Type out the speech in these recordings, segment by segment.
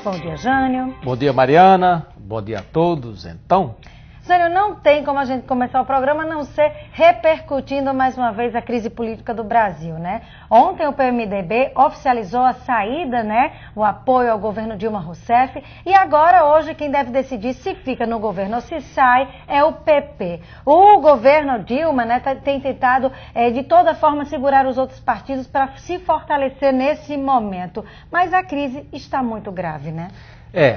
Bom dia, Jânio. Bom dia, Mariana. Bom dia a todos, então. Jânio, não tem como a gente começar o programa a não ser repercutindo mais uma vez a crise política do Brasil, né? Ontem o PMDB oficializou a saída, né? O apoio ao governo Dilma Rousseff. E agora, hoje, quem deve decidir se fica no governo ou se sai é o PP. O governo Dilma, né, tem tentado de toda forma segurar os outros partidos para se fortalecer nesse momento. Mas a crise está muito grave, né?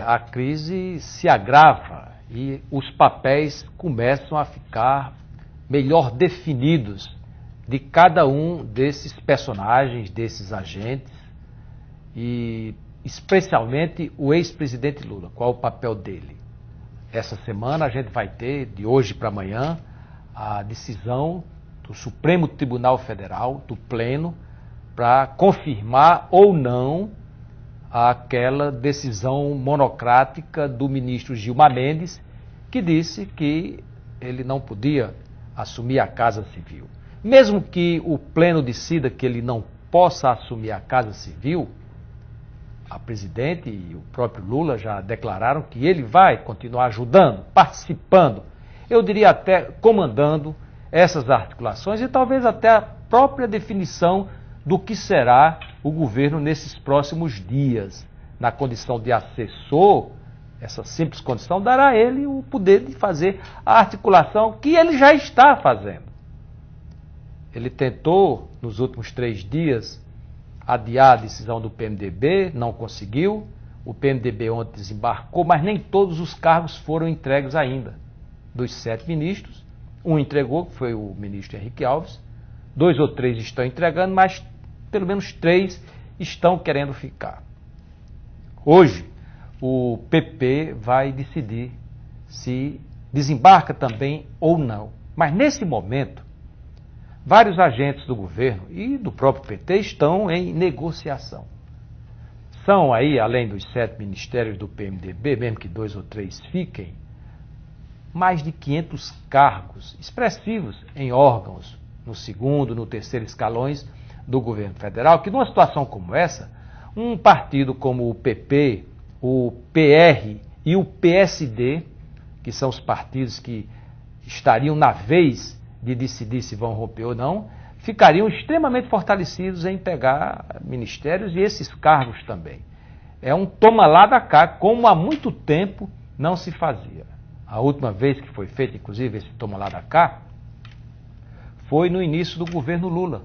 A crise se agrava. E os papéis começam a ficar melhor definidos de cada um desses personagens, desses agentes, e especialmente o ex-presidente Lula. Qual o papel dele? Essa semana a gente vai ter, de hoje para amanhã, a decisão do Supremo Tribunal Federal, do Pleno, para confirmar ou não aquela decisão monocrática do ministro Gilmar Mendes, que disse que ele não podia assumir a Casa Civil. Mesmo que o Pleno decida que ele não possa assumir a Casa Civil, a presidente e o próprio Lula já declararam que ele vai continuar ajudando, participando, eu diria até comandando essas articulações e talvez até a própria definição do que será o governo nesses próximos dias. Na condição de assessor, essa simples condição dará a ele o poder de fazer a articulação que ele já está fazendo. Ele tentou, nos últimos 3 dias, adiar a decisão do PMDB, não conseguiu. O PMDB ontem desembarcou, mas nem todos os cargos foram entregues ainda. Dos 7 ministros, um entregou, que foi o ministro Henrique Alves, 2 ou 3 estão entregando, mas pelo menos 3 estão querendo ficar. Hoje, o PP vai decidir se desembarca também ou não. Mas nesse momento, vários agentes do governo e do próprio PT estão em negociação. São aí, além dos 7 ministérios do PMDB, mesmo que 2 ou 3 fiquem, mais de 500 cargos expressivos em órgãos no 2º, no 3º escalões do governo federal, que numa situação como essa, um partido como o PP, o PR e o PSD, que são os partidos que estariam na vez de decidir se vão romper ou não, ficariam extremamente fortalecidos em pegar ministérios e esses cargos também. É um toma lá da cá, como há muito tempo não se fazia. A última vez que foi feito, inclusive, esse toma lá da cá, foi no início do governo Lula,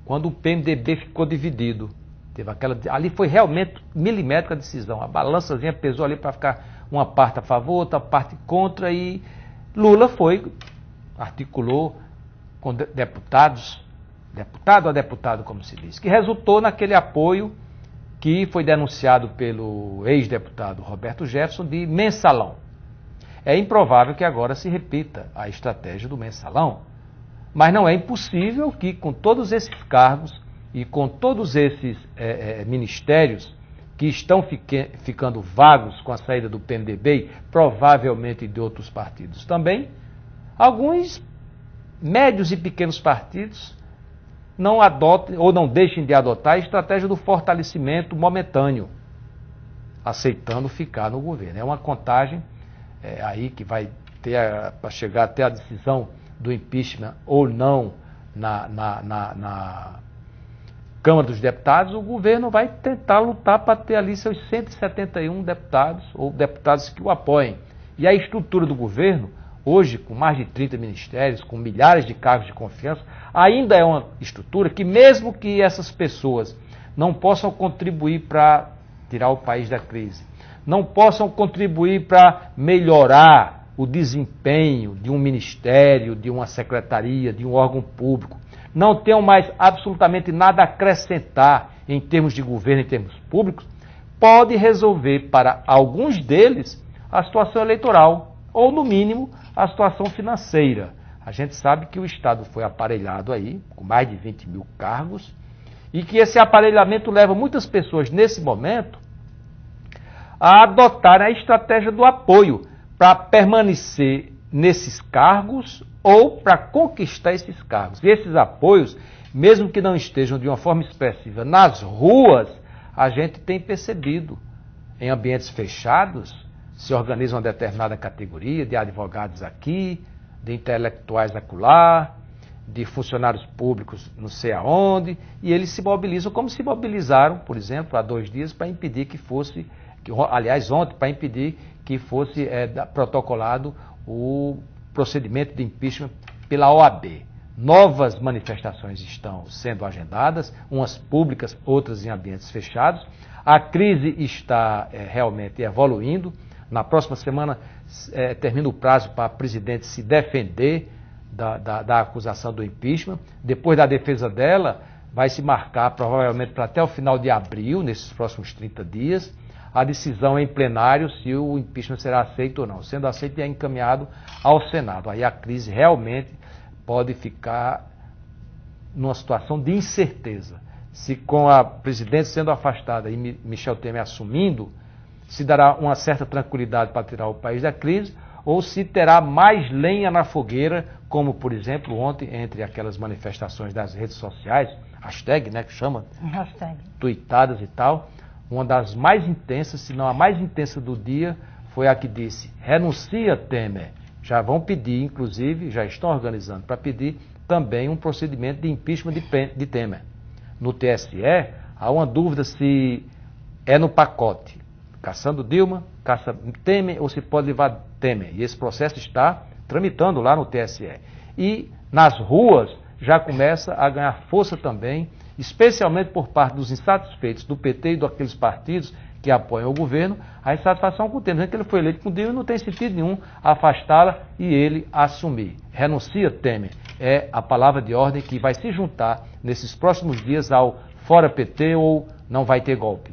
quando o PMDB ficou dividido. Ali foi realmente milimétrica a decisão. A balançazinha pesou ali para ficar uma parte a favor, outra parte contra, e Lula articulou com deputado a deputado, como se diz, que resultou naquele apoio que foi denunciado pelo ex-deputado Roberto Jefferson de mensalão. É improvável que agora se repita a estratégia do mensalão, mas não é impossível que com todos esses cargos e com todos esses ministérios que estão ficando vagos com a saída do PMDB, provavelmente de outros partidos também, alguns médios e pequenos partidos não adotem ou não deixem de adotar a estratégia do fortalecimento momentâneo, aceitando ficar no governo. É uma contagem aí que vai ter para chegar até a decisão do impeachment ou não na Câmara dos Deputados. O governo vai tentar lutar para ter ali seus 171 deputados ou deputados que o apoiem. E a estrutura do governo, hoje com mais de 30 ministérios, com milhares de cargos de confiança, ainda é uma estrutura que mesmo que essas pessoas não possam contribuir para tirar o país da crise, não possam contribuir para melhorar o desempenho de um ministério, de uma secretaria, de um órgão público, não tenham mais absolutamente nada a acrescentar em termos de governo, em termos públicos, pode resolver para alguns deles a situação eleitoral, ou no mínimo a situação financeira. A gente sabe que o Estado foi aparelhado aí, com mais de 20 mil cargos, e que esse aparelhamento leva muitas pessoas, nesse momento, a adotarem a estratégia do apoio para permanecer nesses cargos ou para conquistar esses cargos. E esses apoios, mesmo que não estejam de uma forma expressiva nas ruas, a gente tem percebido em ambientes fechados, se organiza uma determinada categoria de advogados aqui, de intelectuais acolá, de funcionários públicos não sei aonde, e eles se mobilizam como se mobilizaram, por exemplo, há 2 dias para impedir que fosse, aliás, ontem, para impedir que fosse protocolado o procedimento de impeachment pela OAB. Novas manifestações estão sendo agendadas, umas públicas, outras em ambientes fechados. A crise está realmente evoluindo. Na próxima semana termina o prazo para a presidente se defender da acusação do impeachment. Depois da defesa dela, vai se marcar provavelmente para até o final de abril, nesses próximos 30 dias, a decisão em plenário se o impeachment será aceito ou não. Sendo aceito, é encaminhado ao Senado. Aí a crise realmente pode ficar numa situação de incerteza. Se com a presidente sendo afastada e Michel Temer assumindo, se dará uma certa tranquilidade para tirar o país da crise, ou se terá mais lenha na fogueira, como, por exemplo, ontem, entre aquelas manifestações das redes sociais, hashtag, né, que chama, tuitadas e tal, uma das mais intensas, se não a mais intensa do dia, foi a que disse, renuncia Temer. Já vão pedir, inclusive, já estão organizando para pedir também um procedimento de impeachment de Temer. No TSE, há uma dúvida se é no pacote, caçando Dilma, caça Temer, ou se pode levar Temer. E esse processo está tramitando lá no TSE. E nas ruas já começa a ganhar força também, especialmente por parte dos insatisfeitos do PT e daqueles partidos que apoiam o governo, a insatisfação com o Temer, que ele foi eleito com Dilma e não tem sentido nenhum afastá-la e ele assumir. Renuncia Temer. É a palavra de ordem que vai se juntar nesses próximos dias ao Fora PT ou não vai ter golpe.